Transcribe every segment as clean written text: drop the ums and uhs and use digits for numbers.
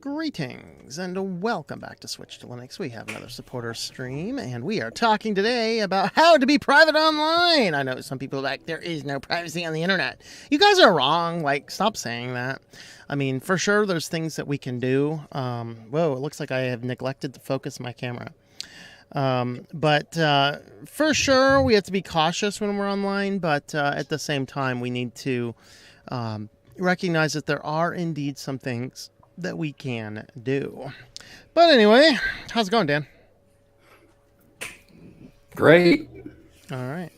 Greetings and welcome back to Switch to Linux. We have another supporter stream, and we are talking today about how to be private online. I know some people are like, there is no privacy on the internet. You guys are wrong. Like, stop saying that. I mean, for sure, there's things that we can do. Whoa, it looks like I have neglected to focus my camera. But for sure, we have to be cautious when we're online, but at the same time, we need to recognize that there are indeed some things that we can do. But anyway, how's it going, Dan? Great. All right.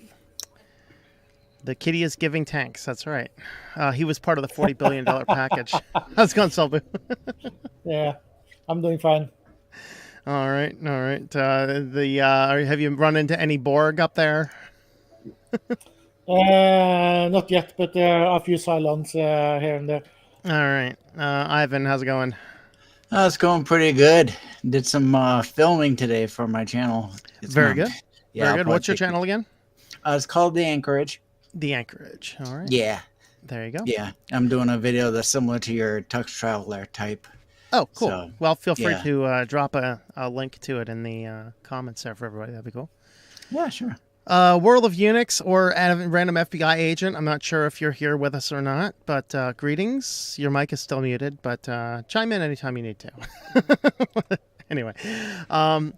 The kitty is giving tanks. That's right. He was part of the $40 billion package. How's it going, Selbu? Yeah, I'm doing fine. All right. All right. Have you run into any Borg up there? Not yet, but there are a few Cylons here and there. All right. Ivan, how's it going? It's going pretty good. Did some filming today for my channel. Very good. Yeah, Very good. What's your channel again? It's called The Anchorage. The Anchorage. All right. Yeah. There you go. Yeah. I'm doing a video that's similar to your Tux Traveler type. Oh, cool. So, well, feel free to drop a link to it in the comments there for everybody. That'd be cool. Yeah, sure. World of Unix or random FBI agent. I'm not sure if you're here with us or not, but greetings. Your mic is still muted, but chime in anytime you need to. Anyway, oh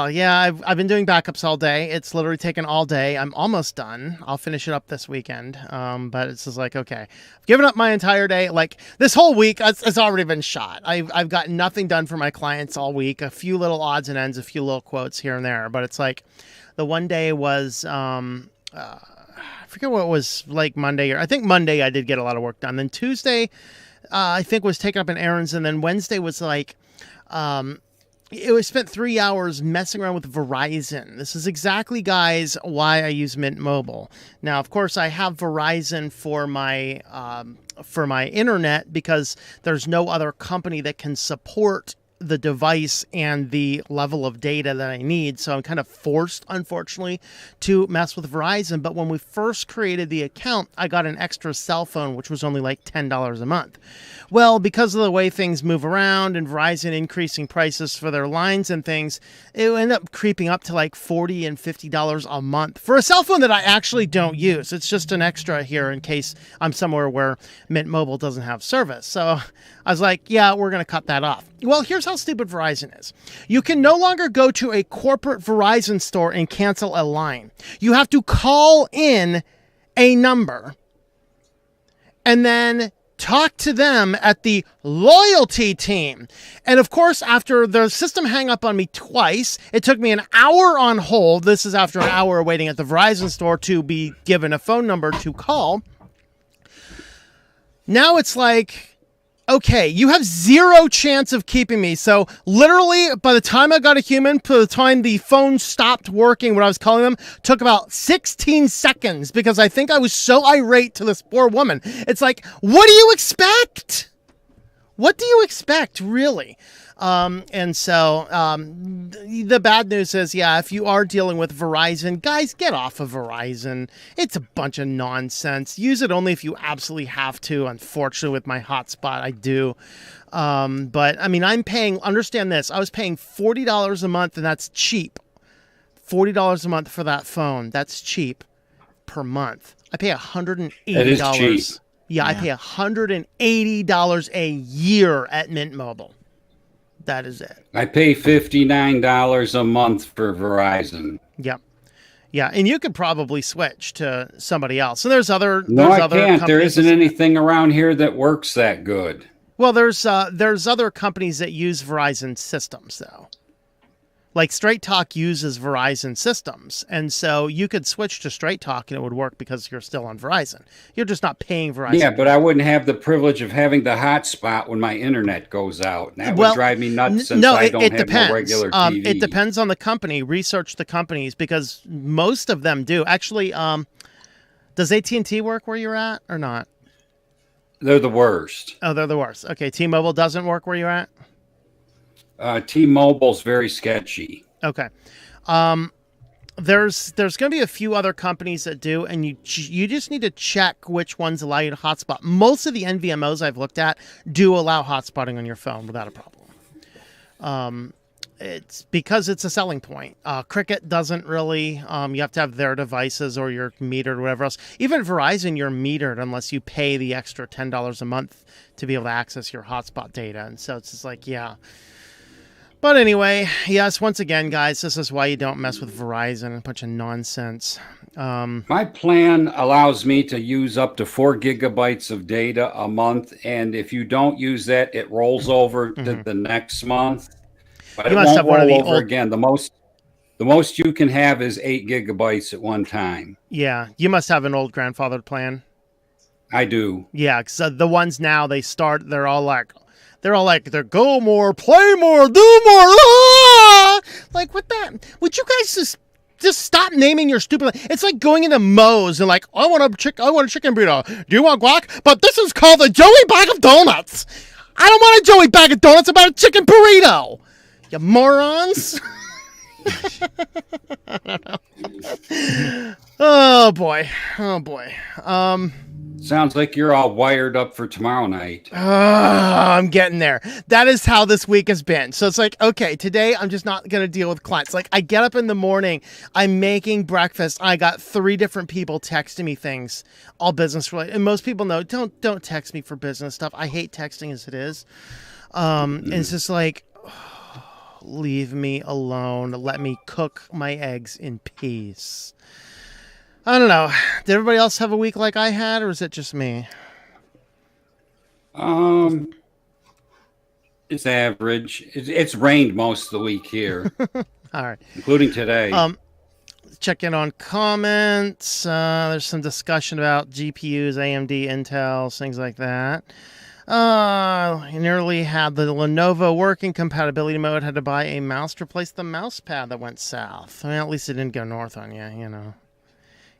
yeah, I've been doing backups all day. It's literally taken all day. I'm almost done. I'll finish it up this weekend. But it's just like, okay, I've given up my entire day. Like this whole week, it's already been shot. I've got nothing done for my clients all week. A few little odds and ends, a few little quotes here and there. But it's like, the one day was I forget what it was like Monday. Or I think Monday I did get a lot of work done. Then Tuesday, I think was taking up in errands, and then Wednesday was like. It was spent 3 hours messing around with Verizon. This is exactly, guys, why I use Mint Mobile. Now, of course, I have Verizon for my internet because there's no other company that can support the device and the level of data that I need. So I'm kind of forced, unfortunately, to mess with Verizon. But when we first created the account, I got an extra cell phone, which was only like $10 a month. Well, because of the way things move around and Verizon increasing prices for their lines and things, it ended up creeping up to like $40 and $50 a month for a cell phone that I actually don't use. It's just an extra here in case I'm somewhere where Mint Mobile doesn't have service. So I was like, yeah, we're going to cut that off. Well, here's how stupid Verizon is. You can no longer go to a corporate Verizon store and cancel a line. You have to call in a number and then talk to them at the loyalty team. And of course, after the system hung up on me twice, it took me an hour on hold. This is after an hour waiting at the Verizon store to be given a phone number to call. Now it's like, okay, you have zero chance of keeping me. So literally, by the time I got a human, by the time the phone stopped working when I was calling them, took about 16 seconds because I think I was so irate to this poor woman. It's like, what do you expect? What do you expect, really? And so the bad news is, yeah, if you are dealing with Verizon, guys, get off of Verizon. It's a bunch of nonsense. Use it only if you absolutely have to. Unfortunately, with my hotspot, I do. But I mean, understand this, I was paying $40 a month, and that's cheap. $40 a month for that phone. That's cheap per month. I pay $180. That is cheap. Yeah, I pay $180 a year at Mint Mobile. That is it. I pay $59 a month for Verizon. Yep. Yeah, and you could probably switch to somebody else. And there's other. No, there's I other can't. There companies isn't anything around here that works that good. Well, there's other companies that use Verizon systems, though. Like Straight Talk uses Verizon systems, and so you could switch to Straight Talk and it would work because you're still on Verizon. You're just not paying Verizon. Yeah, but I wouldn't have the privilege of having the hotspot when my internet goes out. And that would drive me nuts since I don't have no regular TV. It depends on the company. Research the companies because most of them do. Actually, does AT&T work where you're at or not? They're the worst. Oh, they're the worst. Okay, T-Mobile doesn't work where you're at? T-Mobile's very sketchy. Okay. there's going to be a few other companies that do, and you just need to check which ones allow you to hotspot. Most of the NVMOs I've looked at do allow hotspotting on your phone without a problem. It's because it's a selling point. Cricket doesn't really. You have to have their devices or you're metered or whatever else. Even Verizon, you're metered unless you pay the extra $10 a month to be able to access your hotspot data. And so it's just like, yeah. But anyway, yes, once again, guys, this is why you don't mess with Verizon. A bunch of nonsense. My plan allows me to use up to 4 gigabytes of data a month. And if you don't use that, it rolls over to the next month. But it won't roll over again. The most you can have is 8 gigabytes at one time. Yeah, you must have an old grandfathered plan. I do. Yeah, because the ones now, they're all like, they're go more, play more, do more. Ah! Like, what that? Would you guys just stop naming your stupid? It's like going into Moe's and like, I want a chicken burrito. Do you want guac? But this is called a Joey bag of donuts. I don't want a Joey bag of donuts about a chicken burrito. You morons. I don't know. Oh boy. Sounds like you're all wired up for tomorrow night. I'm getting there. That is how this week has been. So it's like, okay, today I'm just not going to deal with clients. Like, I get up in the morning, I'm making breakfast. I got 3 different people texting me things, all business related. And most people know, don't text me for business stuff. I hate texting as it is. And it's just like, leave me alone. Let me cook my eggs in peace. I don't know. Did everybody else have a week like I had, or is it just me? It's average. It's rained most of the week here. All right. Including today. Check in on comments. There's some discussion about GPUs, AMD, Intel, things like that. I nearly had the Lenovo working compatibility mode. Had to buy a mouse to replace the mouse pad that went south. I mean, at least it didn't go north on you, you know.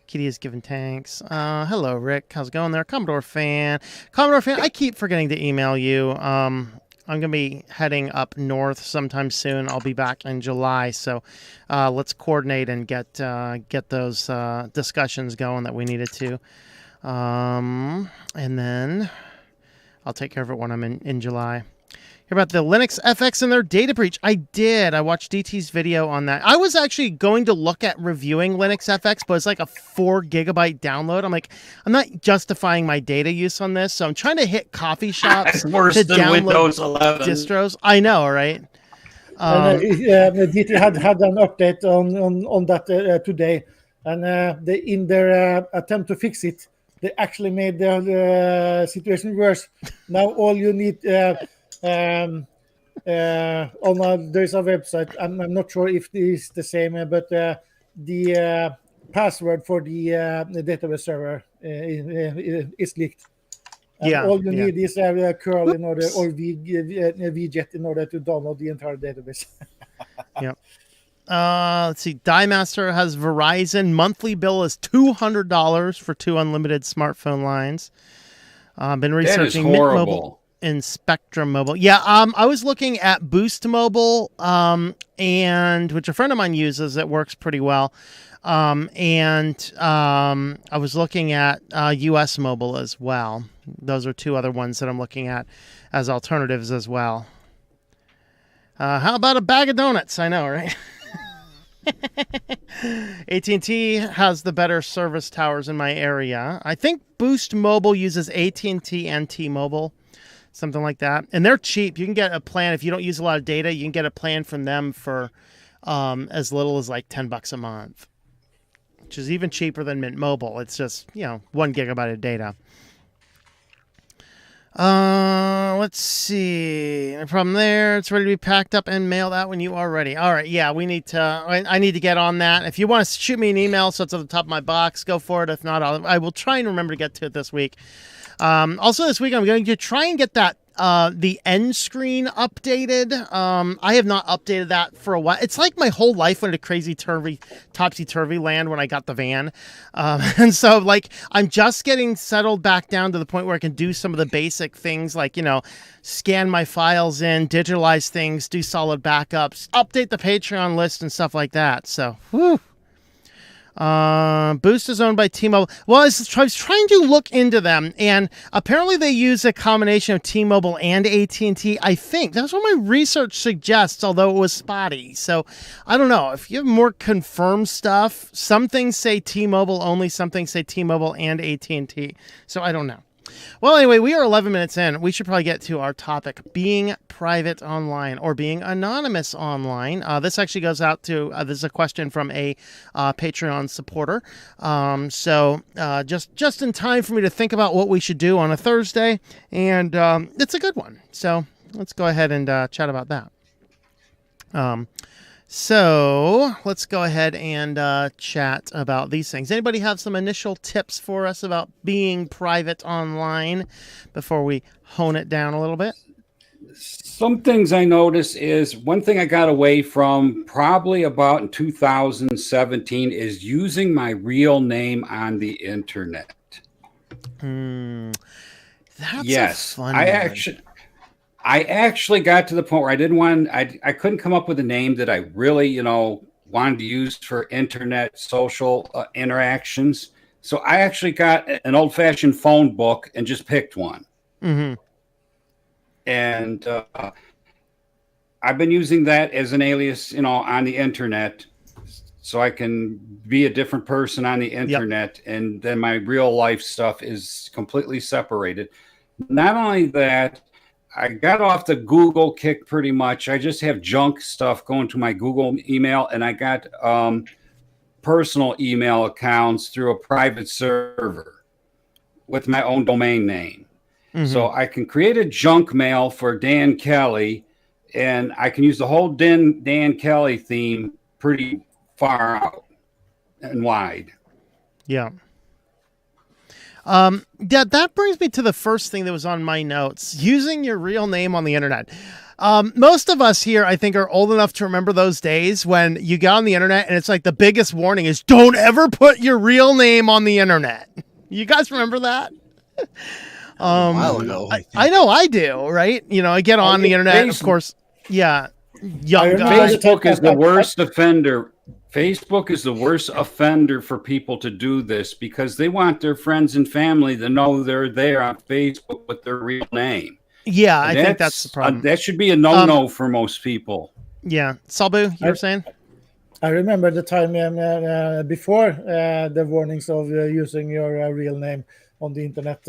Kitty is giving thanks. Hello, Rick. How's it going there? Commodore fan, I keep forgetting to email you. I'm going to be heading up north sometime soon. I'll be back in July. So let's coordinate and get those discussions going that we needed to. And then I'll take care of it when I'm in July. Hear about the Linux FX and their data breach. I did. I watched DT's video on that. I was actually going to look at reviewing Linux FX, but it's like a 4 gigabyte download. I'm like, I'm not justifying my data use on this, so I'm trying to hit coffee shops to download Windows 11 distros. I know, right? DT had an update on that today, and in their attempt to fix it, they actually made the situation worse. Now all you need there's a website. I'm not sure if this is the same, but the password for the database server is leaked. And all you need is a curl in order, or VJet in order to download the entire database. Yep. Let's see. Diemaster has Verizon. Monthly bill is $200 for 2 unlimited smartphone lines. Been researching Mint Mobile and Spectrum Mobile. Yeah, I was looking at Boost Mobile, and which a friend of mine uses. It works pretty well. And I was looking at US Mobile as well. Those are 2 other ones that I'm looking at as alternatives as well. How about a bag of donuts? I know, right? AT&T has the better service towers in my area. I think Boost Mobile uses AT&T and T-Mobile, something like that. And they're cheap. You can get a plan if you don't use a lot of data. You can get a plan from them for as little as like $10 a month, which is even cheaper than Mint Mobile. It's just, 1 gigabyte of data. Let's see. No problem there. It's ready to be packed up and mailed out when you are ready. All right. Yeah, I need to get on that. If you want to shoot me an email so it's at the top of my box, go for it. If not, I will try and remember to get to it this week. Also this week, I'm going to try and get that the end screen updated. I have not updated that for a while. It's like my whole life went to topsy-turvy land when I got the van. And so like I'm just getting settled back down to the point where I can do some of the basic things like, scan my files in, digitalize things, do solid backups, update the Patreon list and stuff like that. So, whew. Boost is owned by T-Mobile. Well, I was trying to look into them, and apparently they use a combination of T-Mobile and AT&T. I think that's what my research suggests, although it was spotty. So I don't know. If you have more confirmed stuff, some things say T-Mobile only, some things say T-Mobile and AT&T. So I don't know. Well, anyway, we are 11 minutes in. We should probably get to our topic, being private online or being anonymous online. This actually goes out to, this is a question from a Patreon supporter. Just in time for me to think about what we should do on a Thursday, and it's a good one. So let's go ahead and chat about that. So let's go ahead and chat about these things. Anybody have some initial tips for us about being private online before we hone it down a little bit? Some things I notice is one thing I got away from probably about in 2017 is using my real name on the internet. That's yes, a fun one. I actually got to the point where I didn't want, I couldn't come up with a name that I really, wanted to use for internet social interactions. So I actually got an old-fashioned phone book and just picked one. Mm-hmm. And I've been using that as an alias, on the internet, so I can be a different person on the internet. Yep. And then my real life stuff is completely separated. Not only that, I got off the Google kick pretty much. I just have junk stuff going to my Google email, and I got personal email accounts through a private server with my own domain name. Mm-hmm. So I can create a junk mail for Dan Kelly, and I can use the whole Dan Kelly theme pretty far out and wide. Yeah. That brings me to the first thing that was on my notes, using your real name on the internet. Most of us here, I think, are old enough to remember those days when you got on the internet and it's like the biggest warning is don't ever put your real name on the internet. You guys remember that? A while ago. I know I do, right? I get on the internet, of course. Yeah. Young guys. Facebook is the worst offender. Facebook is the worst offender for people to do this because they want their friends and family to know they're there on Facebook with their real name. Yeah, I think that's the problem. That should be a no-no for most people. Yeah. Salbu, you were saying? I remember the time before the warnings of using your real name on the internet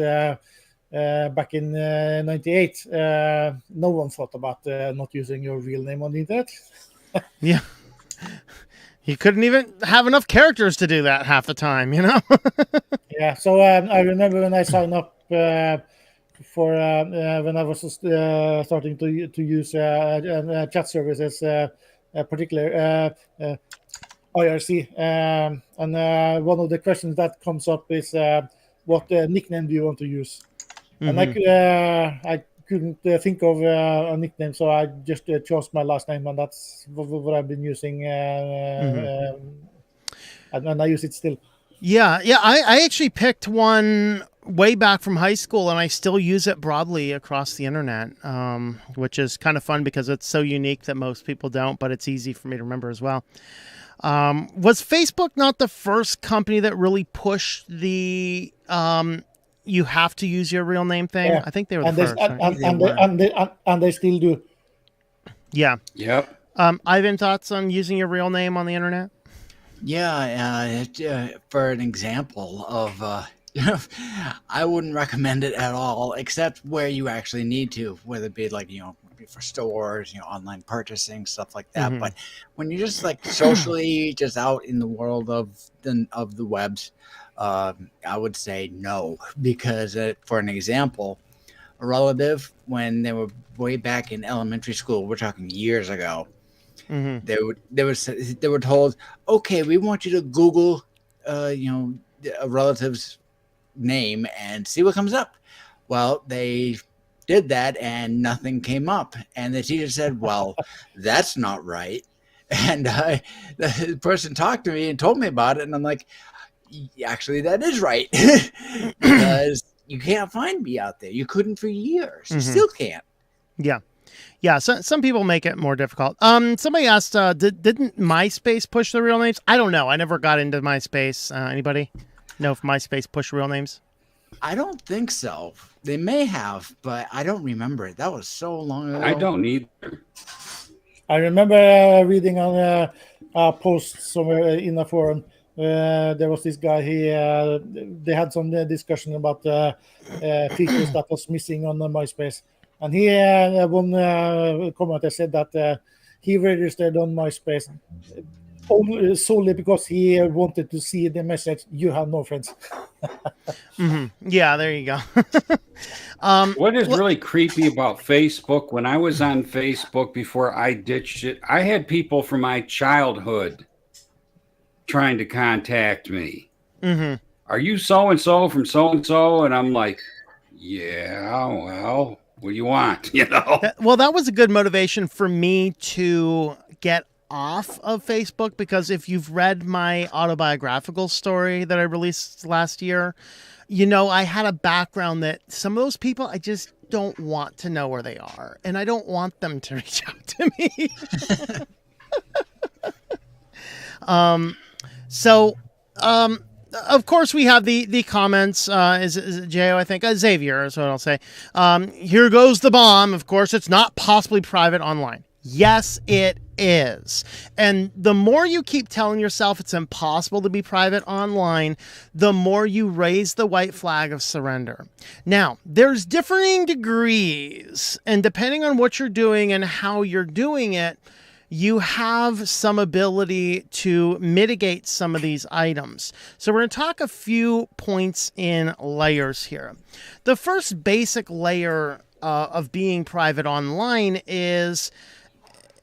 back in 98. No one thought about not using your real name on the internet. Yeah. You couldn't even have enough characters to do that half the time, Yeah, so I remember when I signed up for when I was starting to use chat services, particular IRC, and one of the questions that comes up is what nickname do you want to use? Mm-hmm. And I couldn't think of a nickname, so I just chose my last name, and that's what I've been using, and I use it still. Yeah. I actually picked one way back from high school, and I still use it broadly across the internet, which is kind of fun because it's so unique that most people don't, but it's easy for me to remember as well. Was Facebook not the first company that really pushed the you have to use your real name thing? Yeah. I think they were the first. And they still do. Yeah. Yep. Ivan, thoughts on using your real name on the internet? Yeah. For an example of, I wouldn't recommend it at all, except where you actually need to, whether it be like, for stores, online purchasing, stuff like that. Mm-hmm. But when you're just like socially just out in the world of the webs, I would say no, because for an example, a relative, when they were way back in elementary school, we're talking years ago, mm-hmm. they were told, okay, we want you to Google, a relative's name and see what comes up. Well, they did that and nothing came up. And the teacher said, well, that's not right. And the person talked to me and told me about it. And I'm like, actually, that is right. Because you can't find me out there. You couldn't for years. You still can't. Yeah. Yeah, so some people make it more difficult. Somebody asked, didn't MySpace push the real names? I don't know. I never got into MySpace. Anybody know if MySpace pushed real names? I don't think so. They may have, but I don't remember it. That was so long ago. I don't either. I remember reading on a post somewhere in a forum. There was this guy. They had some discussion about features that was missing on MySpace, and one commenter said that he registered on MySpace only solely because he wanted to see the message, "You have no friends." Yeah, there you go. What is really creepy about Facebook, when I was on Facebook before I ditched it, I had people from my childhood trying to contact me. Are you so-and-so from so-and-so? And I'm like, yeah, well, what do you want? Well, that was a good motivation for me to get off of Facebook, because if you've read my autobiographical story that I released last year, I had a background that some of those people, I just don't want to know where they are, and I don't want them to reach out to me. Of course, we have the comments. Is it J.O., I think? Xavier is what I'll say. Here goes the bomb. Of course, it's not possibly private online. Yes, it is. And the more you keep telling yourself it's impossible to be private online, the more you raise the white flag of surrender. Now, there's differing degrees, and depending on what you're doing and how you're doing it, you have some ability to mitigate some of these items. So we're going to talk a few points in layers here. The first basic layer of being private online is,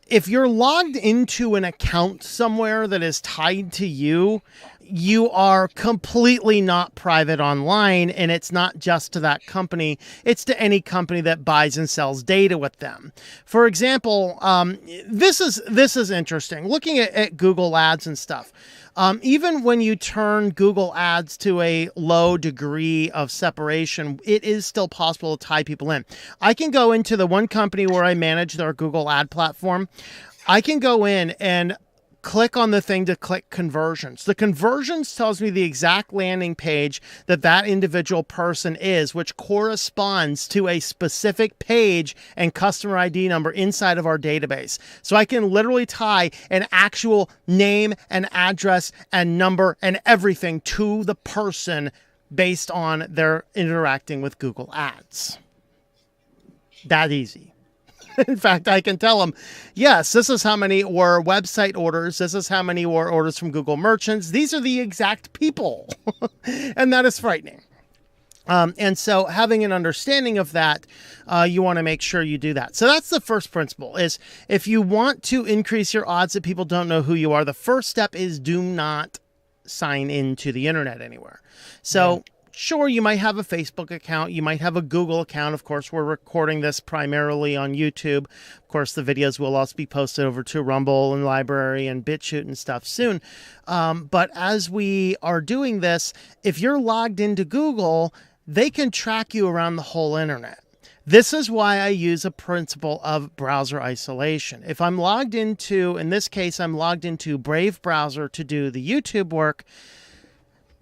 if you're logged into an account somewhere that is tied to you, you are completely not private online, and it's not just to that company. It's to any company that buys and sells data with them. For example, this is interesting. Looking at Google Ads and stuff. Even when you turn Google Ads to a low degree of separation, it is still possible to tie people in. I can go into the one company where I manage their Google Ad platform. I can go in and click on the thing to click conversions. The conversions tells me the exact landing page that individual person is, which corresponds to a specific page and customer ID number inside of our database. So I can literally tie an actual name and address and number and everything to the person based on their interacting with Google Ads. That easy. In fact, I can tell them, yes, this is how many were website orders. This is how many were orders from Google merchants. These are the exact people. And that is frightening. And so having an understanding of that, you want to make sure you do that. So that's the first principle, is if you want to increase your odds that people don't know who you are, the first step is do not sign into the internet anywhere. So sure, you might have a Facebook account. You might have a Google account. Of course, we're recording this primarily on YouTube. Of course, the videos will also be posted over to Rumble and Library and BitChute and stuff soon. But as we are doing this, if you're logged into Google, they can track you around the whole internet. This is why I use a principle of browser isolation. If I'm logged into, in this case, I'm logged into Brave browser to do the YouTube work,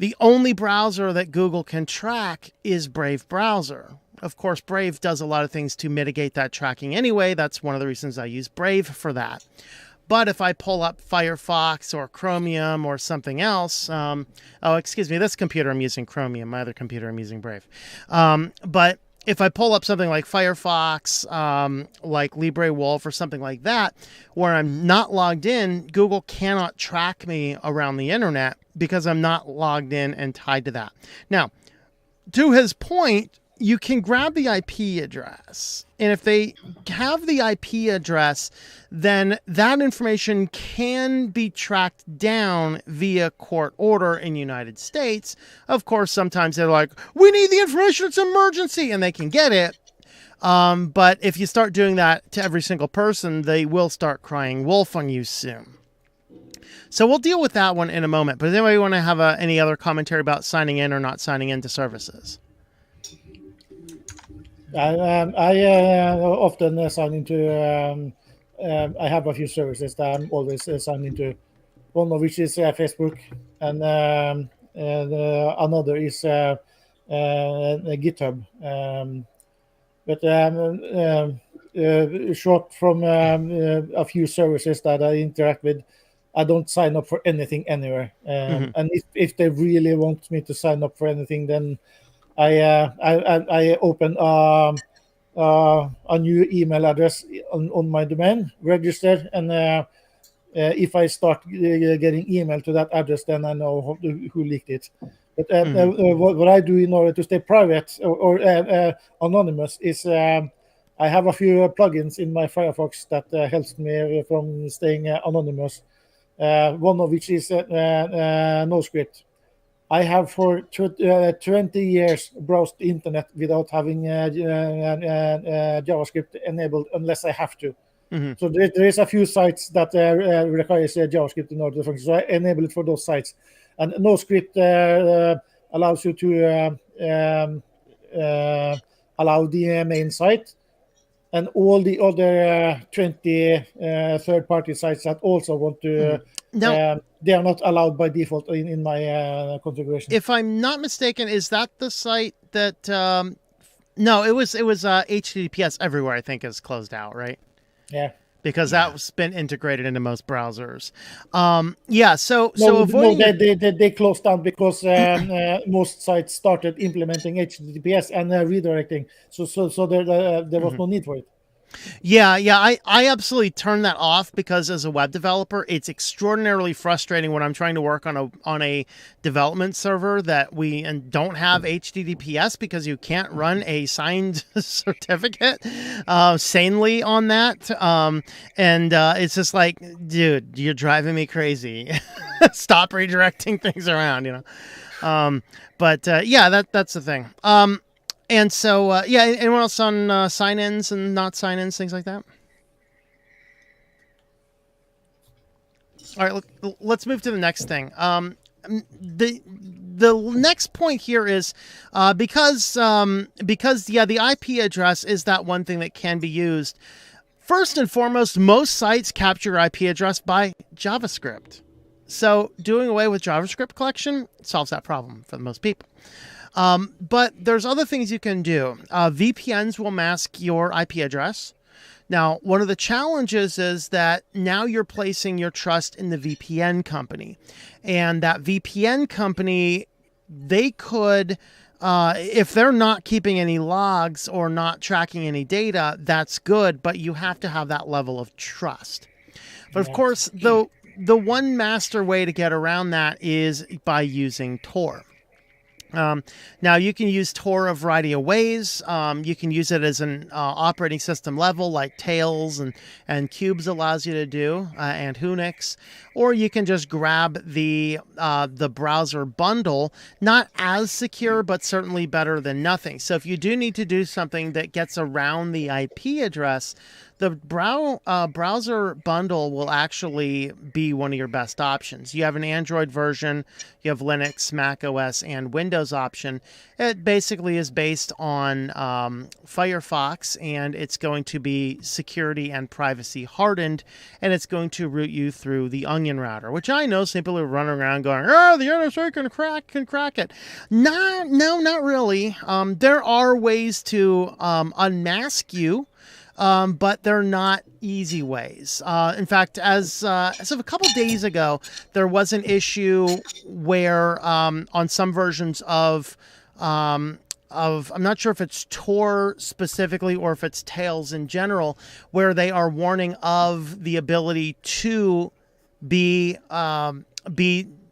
the only browser that Google can track is Brave browser. Of course, Brave does a lot of things to mitigate that tracking anyway. That's one of the reasons I use Brave for that. But if I pull up Firefox or Chromium or something else, this computer I'm using Chromium, my other computer I'm using Brave. But if I pull up something like Firefox, like LibreWolf or something like that, where I'm not logged in, Google cannot track me around the internet because I'm not logged in and tied to that. Now, to his point, you can grab the IP address. And if they have the IP address, then that information can be tracked down via court order in the United States. Of course, sometimes they're like, we need the information, it's an emergency, and they can get it. But if you start doing that to every single person, they will start crying wolf on you soon. So we'll deal with that one in a moment. But does anybody want to have any other commentary about signing in or not signing into services? I often sign into. I have a few services that I'm always signed into. One of which is Facebook, and another is GitHub. But short from a few services that I interact with, I don't sign up for anything anywhere. And if they really want me to sign up for anything, then I open a new email address on my domain, register, and if I start getting email to that address, then I know who leaked it. But what I do in order to stay private or anonymous is I have a few plugins in my Firefox that helps me from staying anonymous. One of which is NoScript. I have for 20 years browsed the internet without having JavaScript enabled unless I have to. So there is a few sites that requires JavaScript in order to function. So I enable it for those sites. And NoScript allows you to allow the main site, and all the other 20 third-party sites that also want to. No, they are not allowed by default in my configuration. If I'm not mistaken, is that the site that? No, it was HTTPS everywhere. I think is closed out, right? Yeah. Because that's been integrated into most browsers. So avoiding they closed down because most sites started implementing HTTPS and redirecting. So there was no need for it. Yeah, I absolutely turn that off because as a web developer, it's extraordinarily frustrating when I'm trying to work on a development server that we don't have HTTPS because you can't run a signed certificate sanely on that. It's just like, dude, you're driving me crazy. Stop redirecting things around, that's the thing. And so, anyone else on sign-ins and not sign-ins, things like that? All right, let's move to the next thing. The next point here is because the IP address is that one thing that can be used. First and foremost, most sites capture your IP address by JavaScript. So doing away with JavaScript collection solves that problem for most people. But there's other things you can do. VPNs will mask your IP address. Now, one of the challenges is that now you're placing your trust in the VPN company. And that VPN company, they could, if they're not keeping any logs or not tracking any data, that's good, but you have to have that level of trust. But of course, the one master way to get around that is by using Tor. Now you can use Tor a variety of ways. You can use it as an operating system level like Tails and Cubes allows you to do, and Unix, or you can just grab the browser bundle. Not as secure, but certainly better than nothing. So if you do need to do something that gets around the IP address, the browser bundle will actually be one of your best options. You have an Android version, you have Linux, Mac OS, and Windows option. It basically is based on Firefox, and it's going to be security and privacy hardened, and it's going to route you through the Onion router, which I know some people are running around going, "Oh, the NSA can crack it." No, not really. There are ways to unmask you. But they're not easy ways. In fact, as of a couple days ago, there was an issue where on some versions of I'm not sure if it's Tor specifically or if it's Tails in general, where they are warning of the ability to be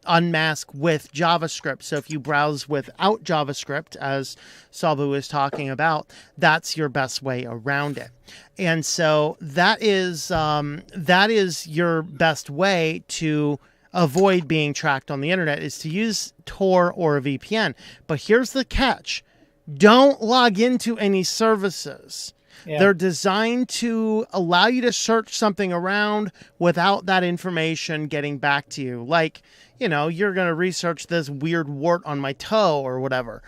unmask with JavaScript. So if you browse without JavaScript, as Salvu is talking about, that's your best way around it. And so that is your best way to avoid being tracked on the internet, is to use Tor or a VPN. But here's the catch. Don't log into any services. Yeah. They're designed to allow you to search something around without that information getting back to you. Like, you're going to research this weird wart on my toe or whatever.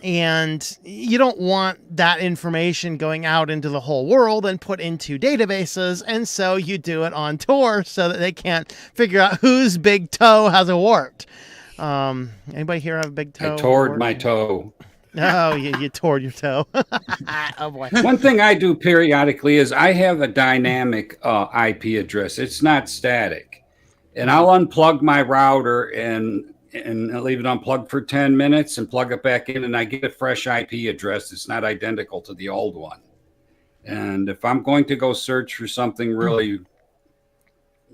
And you don't want that information going out into the whole world and put into databases. And so you do it on Tor so that they can't figure out whose big toe has a wart. Anybody here have a big toe? I tored my toe. Oh, you tore your toe. Oh boy. One thing I do periodically is I have a dynamic IP address. It's not static. And I'll unplug my router and leave it unplugged for 10 minutes and plug it back in, and I get a fresh IP address. It's not identical to the old one. And if I'm going to go search for something really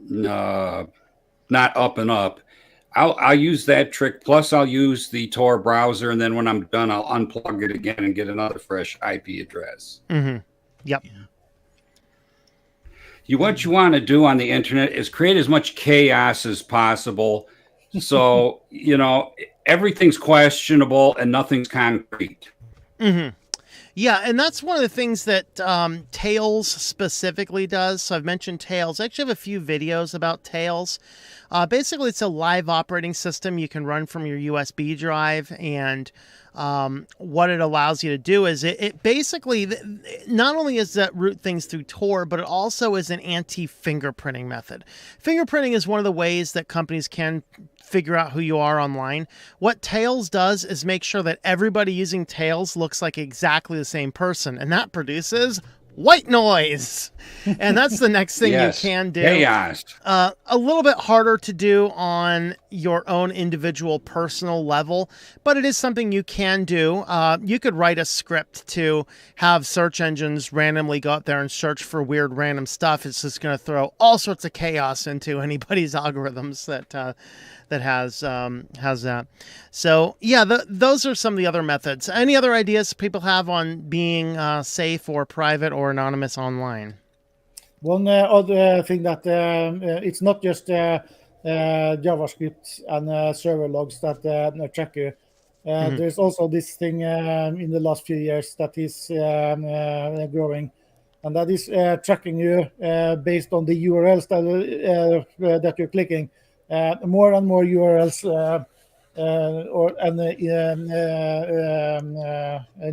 not up and up, I'll use that trick. Plus, I'll use the Tor browser, and then when I'm done, I'll unplug it again and get another fresh IP address. Mm-hmm. Yep. What you want to do on the internet is create as much chaos as possible. So, everything's questionable and nothing's concrete. Mm-hmm. Yeah, and that's one of the things that Tails specifically does. So I've mentioned Tails. I actually have a few videos about Tails. Basically, it's a live operating system you can run from your USB drive, and what it allows you to do is it basically, not only is that root things through Tor, but it also is an anti-fingerprinting method. Fingerprinting is one of the ways that companies can figure out who you are online. What Tails does is make sure that everybody using Tails looks like exactly the same person, and that produces white noise. And that's the next thing Yes, you can do. chaos. A little bit harder to do on your own individual personal level, but it is something you can do. You could write a script to have search engines randomly go out there and search for weird random stuff. It's just going to throw all sorts of chaos into anybody's algorithms that has that. So yeah, those are some of the other methods. Any other ideas people have on being safe or private or anonymous online? One other thing that it's not just JavaScript and server logs that track you. There's also this thing in the last few years that is growing, and that is tracking you based on the URLs that you're clicking. More and more URLs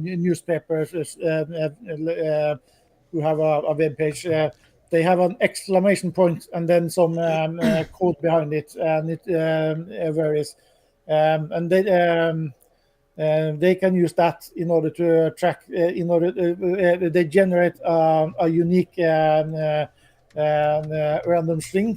newspapers who have a web page. They have an exclamation point and then some code behind it, and it varies. And they can use that in order to track. They generate a unique random string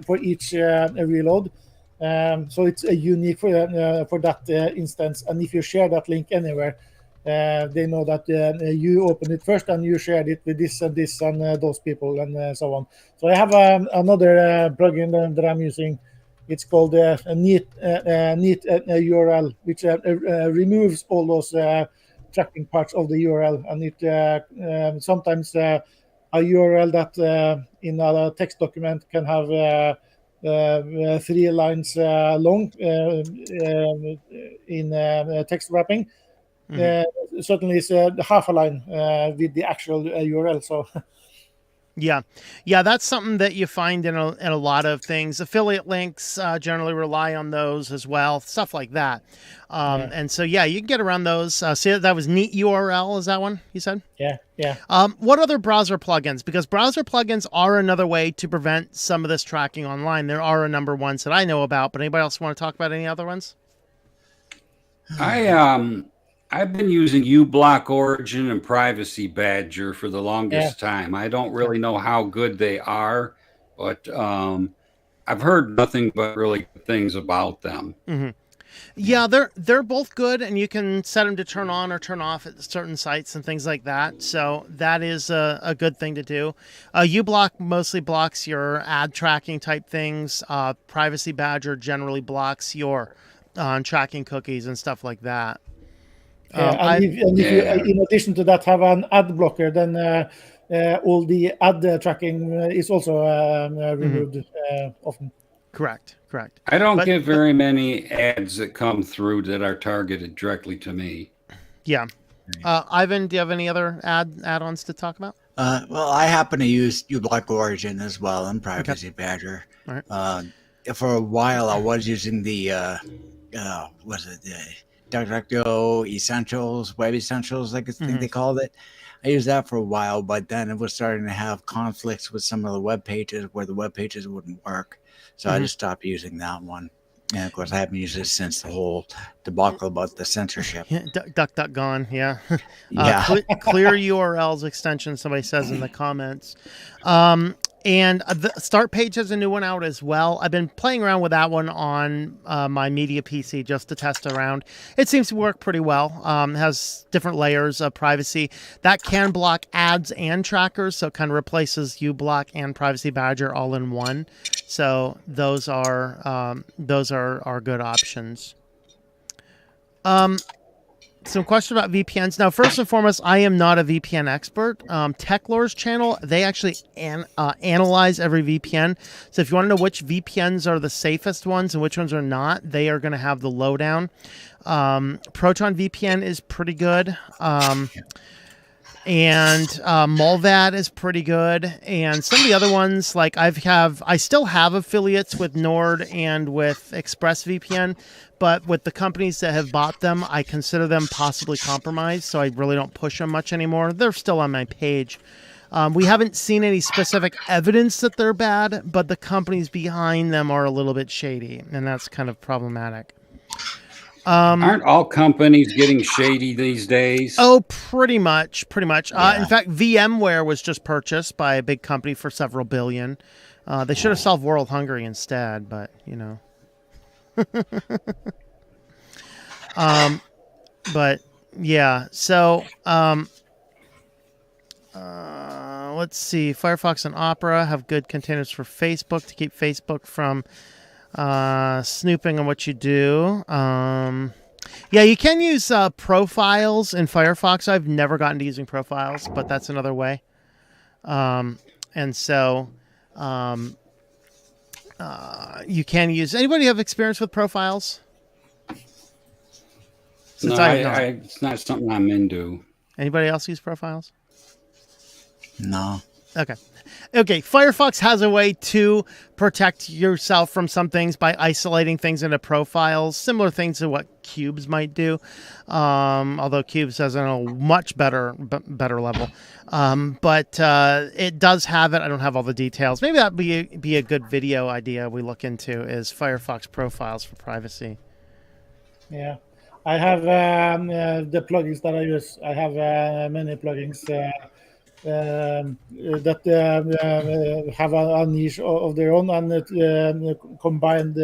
for each reload. So it's a unique for that instance. And if you share that link anywhere, they know that you opened it first and you shared it with this and this and those people and so on. So I have another plugin that I'm using. It's called neat URL, which removes all those tracking parts of the URL, and it sometimes a URL that in a text document can have 3 lines long in text wrapping. Certainly it's half a line with the actual URL. So yeah, that's something that you find in a lot of things. Affiliate links generally rely on those as well, stuff like that. And so yeah, you can get around those. See, that was neat URL. Is that one you said? Yeah. What other browser plugins? Because browser plugins are another way to prevent some of this tracking online. There are a number of ones that I know about, but anybody else want to talk about any other ones? I've been using uBlock Origin and Privacy Badger for the longest time. I don't really know how good they are, but I've heard nothing but really good things about them. Mm-hmm. Yeah, they're both good, and you can set them to turn on or turn off at certain sites and things like that. So that is a good thing to do. uBlock mostly blocks your ad tracking type things. Privacy Badger generally blocks your tracking cookies and stuff like that. If you, in addition to that, have an ad blocker, then all the ad tracking is also removed often. Correct. I don't get very many ads that come through that are targeted directly to me. Yeah. Ivan, do you have any other add-ons to talk about? Well, I happen to use uBlock Origin as well and Privacy Badger. All right. For a while, I was using the DuckDuckGo Essentials, Web Essentials, I think they called it. I used that for a while, but then it was starting to have conflicts with some of the web pages where the web pages wouldn't work. So I just stopped using that one. And of course, I haven't used it since the whole debacle about the censorship. Yeah, duck gone. Yeah. Yeah. Clear URLs extension, somebody says in the comments. And the start page has a new one out as well. I've been playing around with that one on my media PC just to test around. It seems to work pretty well. Has different layers of privacy. That can block ads and trackers, so it kind of replaces uBlock and Privacy Badger all in one. So those are good options. Some questions about VPNs. Now, first and foremost, I am not a VPN expert. TechLore's channel, they actually analyze every VPN. So if you want to know which VPNs are the safest ones and which ones are not, they are going to have the lowdown. Proton VPN is pretty good. And Mulvad is pretty good. And some of the other ones, like I still have affiliates with Nord and with ExpressVPN, but with the companies that have bought them, I consider them possibly compromised, so I really don't push them much anymore. They're still on my page. We haven't seen any specific evidence that they're bad, but the companies behind them are a little bit shady, and that's kind of problematic. Aren't all companies getting shady these days? Oh, pretty much. Yeah. In fact, VMware was just purchased by a big company for several billion. They should have solved world hunger instead, but you know. But yeah, so let's see. Firefox and Opera have good containers for Facebook to keep Facebook from snooping on what you do. Yeah, you can use profiles in Firefox. I've never gotten to using profiles, but that's another way. And so you can use. Anybody have experience with profiles? Since no, it's not something I'm into. Anybody else use profiles? No. Okay. Firefox has a way to protect yourself from some things by isolating things into profiles, similar things to what Cubes might do. Although Cubes has a much better level. But it does have it. I don't have all the details. Maybe that'd be a good video idea we look into, is Firefox profiles for privacy. Yeah. I have the plugins that I use. I have many plugins that have a niche of their own, and combined,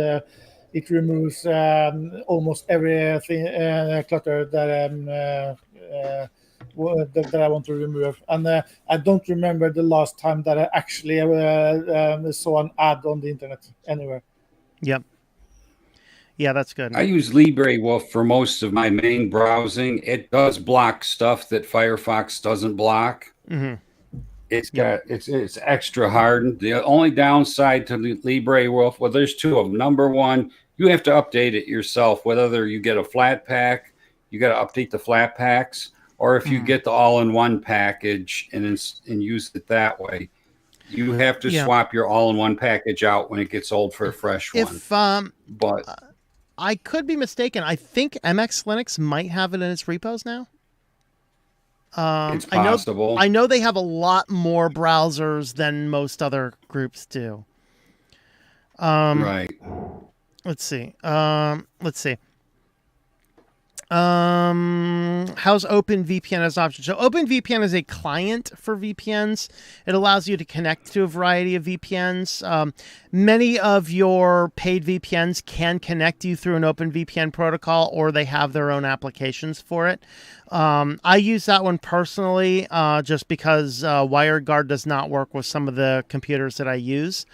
it removes almost everything clutter that I want to remove. And I don't remember the last time that I actually saw an ad on the internet anywhere. Yep. Yeah, that's good. I use LibreWolf for most of my main browsing. It does block stuff that Firefox doesn't block. Mm-hmm. It's extra hardened. The only downside to LibreWolf, well, there's two of them. Number one, you have to update it yourself. Whether you get a flat pack, you got to update the flat packs, or if you get the all-in-one package and use it that way, you have to swap your all-in-one package out when it gets old for a fresh one. But I could be mistaken. I think MX Linux might have it in its repos now. It's possible. I know they have a lot more browsers than most other groups do. Right. Let's see. How's OpenVPN as an option? So OpenVPN is a client for VPNs. It allows you to connect to a variety of VPNs. Many of your paid VPNs can connect you through an OpenVPN protocol, or they have their own applications for it. I use that one personally just because WireGuard does not work with some of the computers that I use.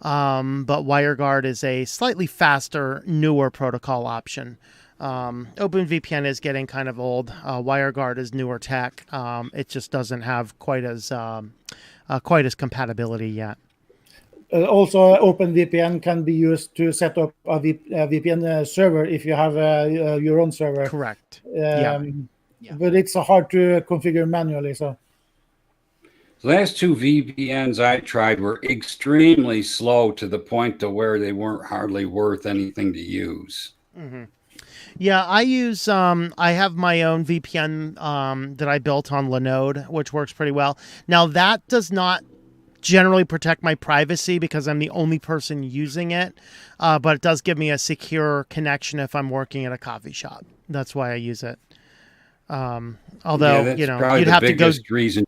But WireGuard is a slightly faster, newer protocol option. OpenVPN is getting kind of old. WireGuard is newer tech. It just doesn't have quite as compatibility yet. Also, OpenVPN can be used to set up a VPN server if you have your own server. Correct. But it's hard to configure manually. So the last two VPNs I tried were extremely slow to the point to where they weren't hardly worth anything to use. Mm-hmm. Yeah, I use I have my own VPN that I built on Linode, which works pretty well. Now that does not generally protect my privacy because I'm the only person using it, but it does give me a secure connection if I'm working at a coffee shop. That's why I use it. Although, that's you know, probably you'd the have to go. biggest reason.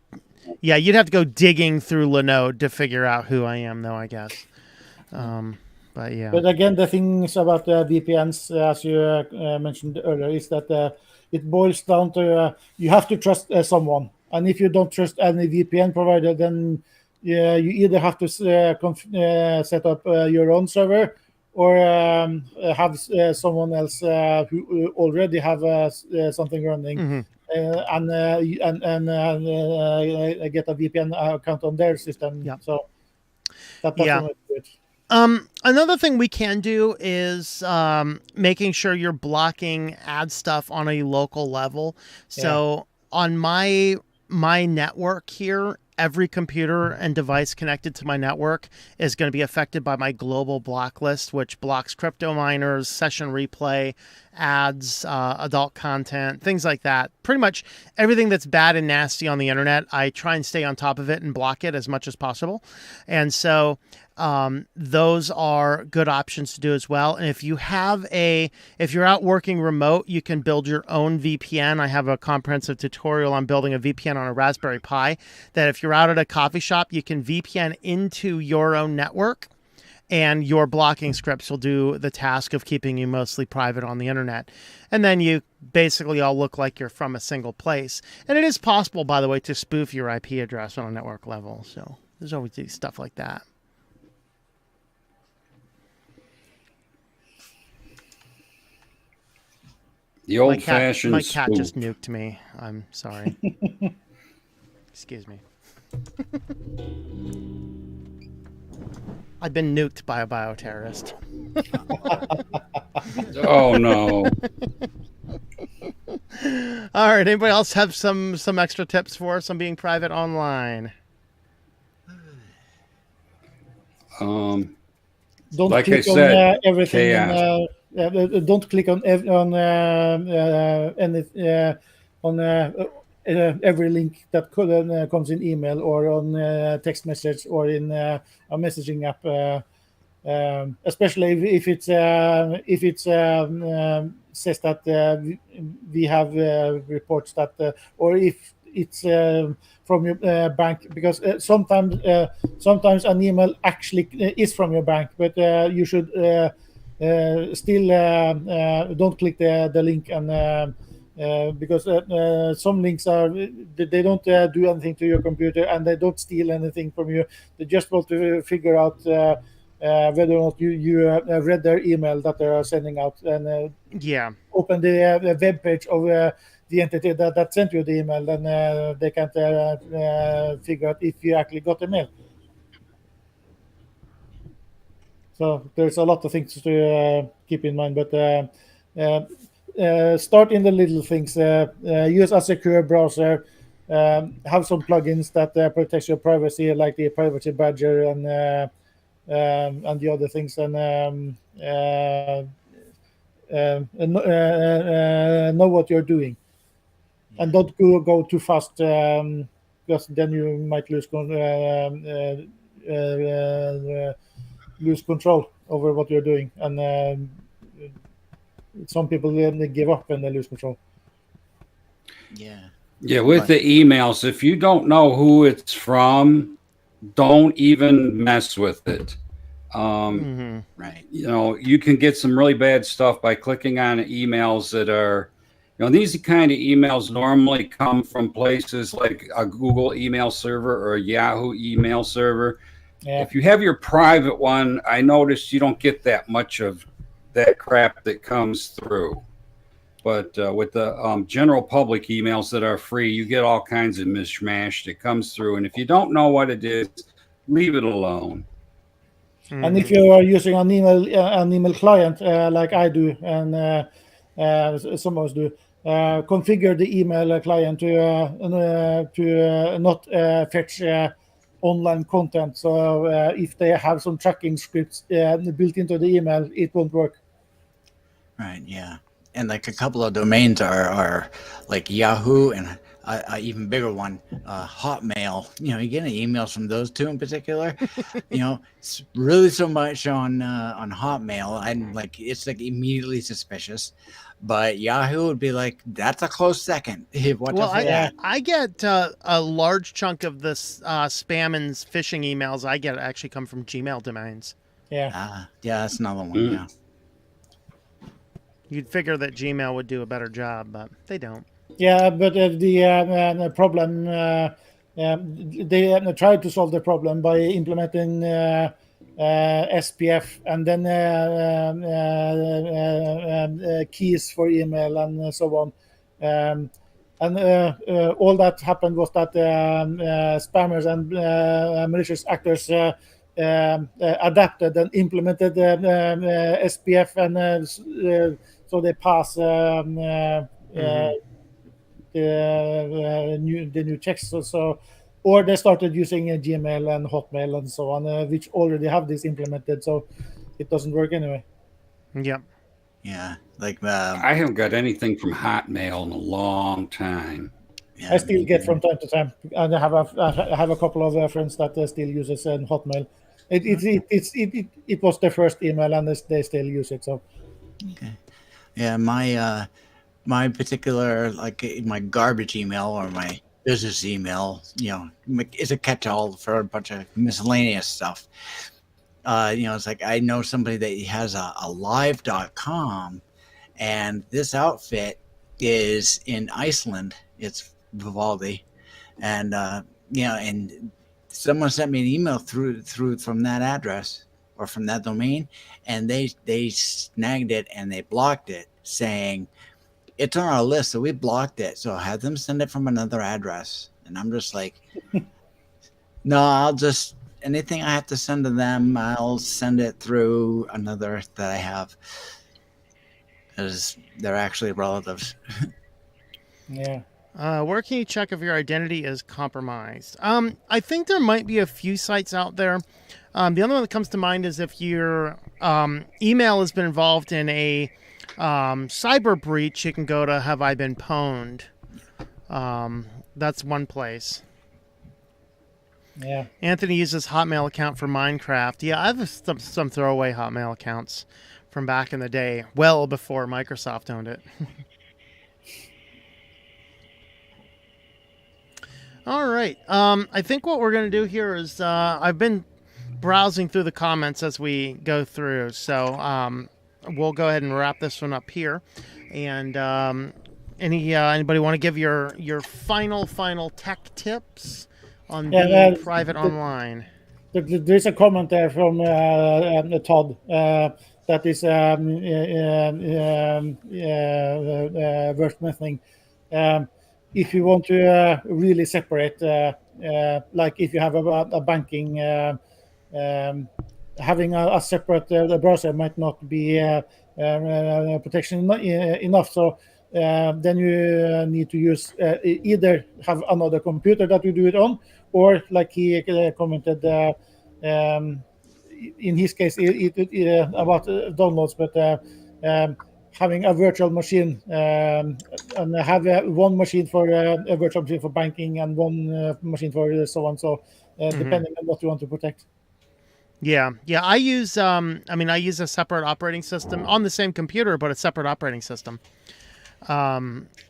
Yeah, you'd have to go digging through Linode to figure out who I am, though, I guess. But yeah. But again, the things about VPNs, as you mentioned earlier, is that it boils down to you have to trust someone. And if you don't trust any VPN provider, then you either have to set up your own server or have someone else who already have something running. Get a VPN account on their system. Yep. So that's good. Another thing we can do is making sure you're blocking ad stuff on a local level. So on my network here, every computer and device connected to my network is going to be affected by my global block list, which blocks crypto miners, session replay, ads, adult content, things like that. Pretty much everything that's bad and nasty on the internet, I try and stay on top of it and block it as much as possible. And so those are good options to do as well. And if you're out working remote, you can build your own VPN. I have a comprehensive tutorial on building a VPN on a Raspberry Pi that if you're out at a coffee shop, you can VPN into your own network and your blocking scripts will do the task of keeping you mostly private on the internet. And then you basically all look like you're from a single place. And it is possible, by the way, to spoof your IP address on a network level. So there's always stuff like that. The old-fashioned My cat just nuked me. I'm sorry. Excuse me. I've been nuked by a bioterrorist. Oh no! All right. Anybody else have some extra tips for us on being private online? Don't like click I said, on everything. Don't click on every link that comes in email or on text message or in a messaging app. Especially if it says that we have reports that, or if it's from your bank, because sometimes an email actually is from your bank, but you should still don't click the link, and because some links they don't do anything to your computer and they don't steal anything from you. They just want to figure out whether or not you read their email that they are sending out, and open the web page of the entity that sent you the email, then they can't figure out if you actually got the mail. So there's a lot of things to keep in mind, but start in the little things. Use a secure browser. Have some plugins that protect your privacy, like the privacy badger and the other things, and know what you're doing, and don't go too fast, because then you might lose control over what you're doing, and some people they give up when they lose control. Yeah, with the emails, if you don't know who it's from, don't even mess with it. Right. You know, you can get some really bad stuff by clicking on emails that are, you know, these kind of emails normally come from places like a Google email server or a Yahoo email server. Yeah. If you have your private one, I noticed you don't get that much of that crap that comes through. But with the general public emails that are free, you get all kinds of mishmash that comes through. And if you don't know what it is, leave it alone. And if you are using an email client like I do, and some of us do, configure the email client to not fetch online content. So if they have some tracking scripts built into the email, it won't work. Right. Yeah. and like a couple of domains are like Yahoo and even bigger one, Hotmail. You get emails from those two in particular. It's really so much on Hotmail. I'm like, it's like immediately suspicious. But Yahoo would be like, that's a close second. I get a large chunk of this spam and phishing emails I get actually come from Gmail domains. Yeah. Yeah, that's another one. Yeah. You'd figure that Gmail would do a better job, but they don't. Yeah, but the problem, they tried to solve the problem by implementing SPF and then keys for email and so on. And all that happened was that spammers and malicious actors adapted and implemented SPF, and so they pass the new checks. So or they started using Gmail and Hotmail and so on, which already have this implemented, so it doesn't work anyway. Yep. Yeah, like I haven't got anything from Hotmail in a long time. Yeah, I still get from time to time, and I have a couple of friends that still uses Hotmail. It was their first email, and they still use it. So, okay, yeah, my particular, like my garbage email or my business email, is a catch-all for a bunch of miscellaneous stuff. It's like I know somebody that has a live.com, and this outfit is in Iceland. It's Vivaldi, and and someone sent me an email through from that address or from that domain, and they snagged it and they blocked it, saying it's on our list, so we blocked it. So have them send it from another address. And I'm just like, no, I'll just, anything I have to send to them, I'll send it through another that I have, because they're actually relatives. Yeah. Where can you check if your identity is compromised? I think there might be a few sites out there. The only one that comes to mind is if your email has been involved in a cyber breach, you can go to Have I Been Pwned. That's one place. Yeah. Anthony uses Hotmail account for Minecraft. Yeah, I have some throwaway Hotmail accounts from back in the day, well before Microsoft owned it. All right. I think what we're going to do here is I've been browsing through the comments as we go through, so we'll go ahead and wrap this one up here. And anybody want to give your final tech tips on being private online? There's a comment there from Todd that is worth mentioning. If you want to really separate, like if you have a banking, having a separate browser might not be protection enough. So then you need to use either have another computer that you do it on, or like he commented in his case about downloads, but having a virtual machine and have one machine for a virtual machine for banking and one machine for so on. So depending on what you want to protect. Yeah. I use I use a separate operating system on the same computer, but a separate operating system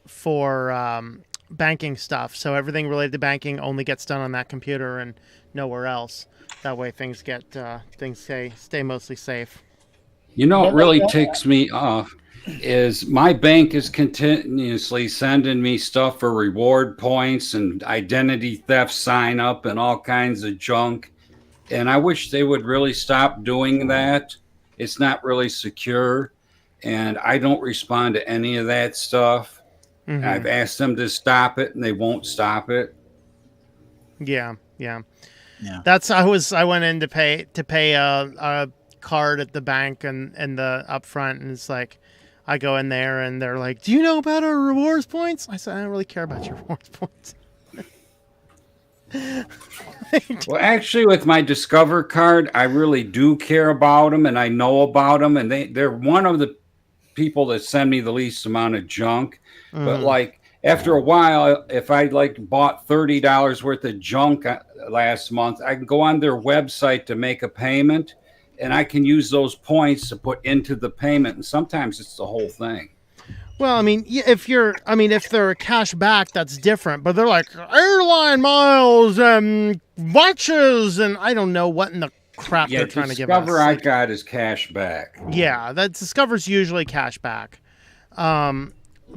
for banking stuff. So everything related to banking only gets done on that computer and nowhere else. That way things stay mostly safe. What really ticks me off is my bank is continuously sending me stuff for reward points and identity theft sign up and all kinds of junk. And I wish they would really stop doing that. It's not really secure. And I don't respond to any of that stuff. Mm-hmm. I've asked them to stop it and they won't stop it. Yeah. That's I went in to pay a card at the bank and the upfront, and it's like I go in there and they're like, "Do you know about our rewards points?" I said, "I don't really care about your rewards points." Well, actually, with my Discover card, I really do care about them, and I know about them, and they're one of the people that send me the least amount of junk. But Mm-hmm. like after a while, if I like bought $30 worth of junk last month, I can go on their website to make a payment, and I can use those points to put into the payment. And sometimes it's the whole thing. Well, I mean, if they're cash back, that's different. But they're like airline miles and watches, and I don't know what in the crap they're trying to give us. Discover I got is cash back. Yeah, that Discover's usually cash back.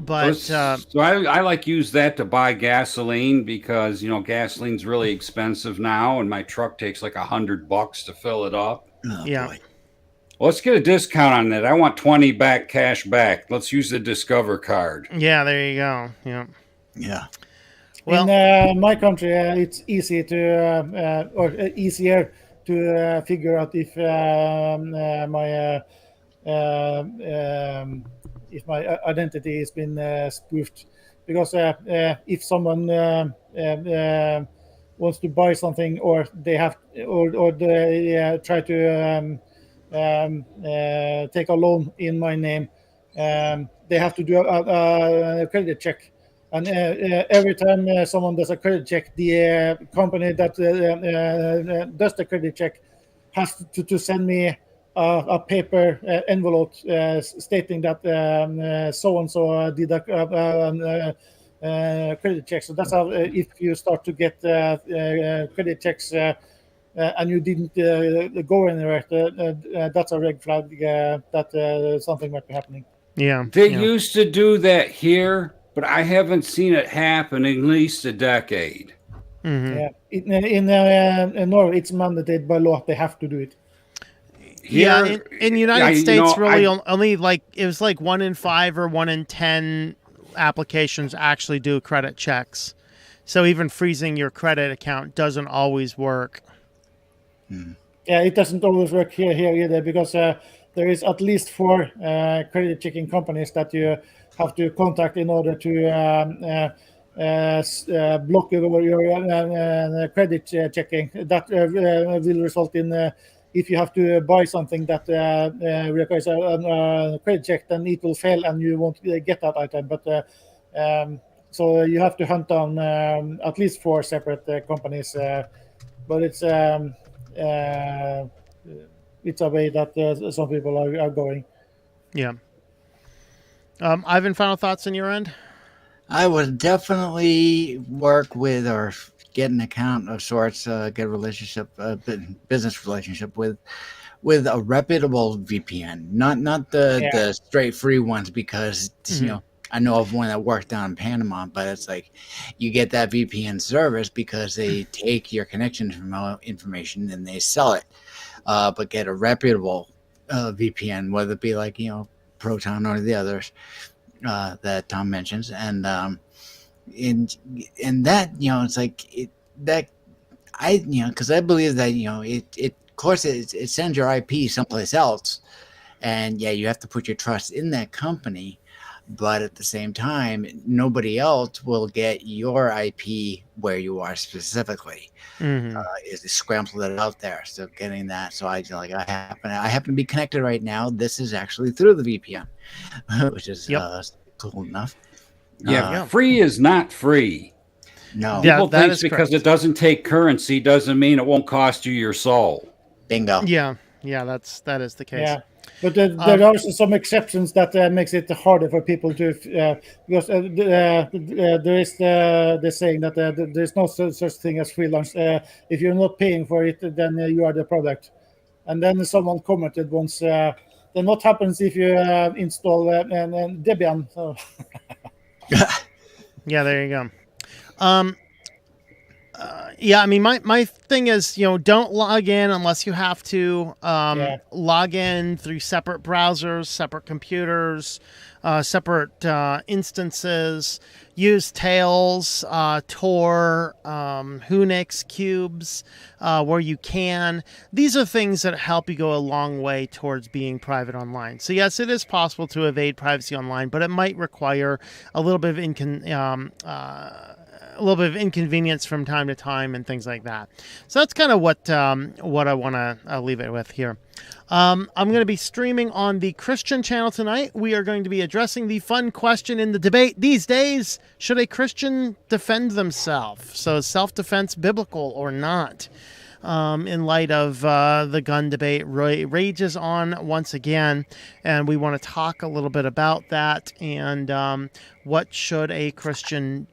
But so I like use that to buy gasoline because gasoline's really expensive now, and my truck takes like $100 to fill it up. Oh, yeah. boy. Well, let's get a discount on that. I want 20 back cash back. Let's use the Discover card. Yeah, there you go. Yeah. Yeah. Well, in my country, it's easy to or easier to figure out if my identity has been spoofed, because if someone wants to buy something, or they have or they try to take a loan in my name, they have to do a credit check. And every time someone does a credit check, the company that does the credit check has to send me a paper envelope stating that so-and-so did a credit check. So that's how, if you start to get credit checks and you didn't go anywhere, that's a red flag that something might be happening. yeah. They used to do that here, but I haven't seen it happen in at least a decade. Mm-hmm. Yeah, in Norway, it's mandated by law. They have to do it. Here, in the United States, only like it was like 1 in 5 or 1 in 10 applications actually do credit checks. So even freezing your credit account doesn't always work. Yeah, it doesn't always work here either, because there is at least 4 credit checking companies that you have to contact in order to block your credit checking. That will result in if you have to buy something that requires a credit check, then it will fail and you won't get that item. But so you have to hunt down at least 4 separate companies. But it's a way that some people are going. Yeah. Ivan, final thoughts on your end? I would definitely work with or get an account of sorts, get a relationship, business relationship with a reputable VPN, not the straight free ones, because I know of one that worked down in Panama, but it's like you get that VPN service because they take your connection information and they sell it, but get a reputable VPN, whether it be like Proton or the others that Tom mentions, and in that it's like because I believe that it of course it sends your IP someplace else, and you have to put your trust in that company, but at the same time nobody else will get your IP where you are specifically. Is scrambled it out there, so getting that. So I happen to be connected right now. This is actually through the VPN, which is cool enough. Free is not free. No, people think because correct. it doesn't take currency doesn't mean it won't cost you your soul. Bingo. Yeah, that is the case. Yeah, but there are also some exceptions that makes it harder for people to because there is the saying that there's no such thing as free lunch. If you're not paying for it, then you are the product. And then someone commented once, then what happens if you install Debian? So. Yeah, there you go. I mean, my thing is, don't log in unless you have to. Log in through separate browsers, separate computers, separate instances. Use Tails, Tor, Unix, Cubes, where you can. These are things that help you go a long way towards being private online. So yes, it is possible to evade privacy online, but it might require a little bit of little bit of inconvenience from time to time and things like that. So that's kind of what I want to leave it with here. I'm going to be streaming on the Christian channel tonight. We are going to be addressing the fun question in the debate these days: should a Christian defend themselves? So is self-defense biblical or not? In light of the gun debate rages on once again, and we want to talk a little bit about that and what should a Christian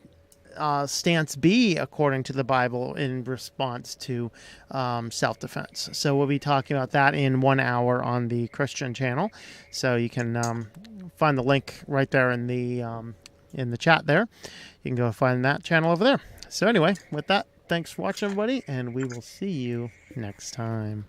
stance be according to the Bible in response to self-defense. So we'll be talking about that in 1 hour on the Christian channel. So you can find the link right there in the chat there. You can go find that channel over there. So anyway, with that, thanks for watching, everybody, and we will see you next time.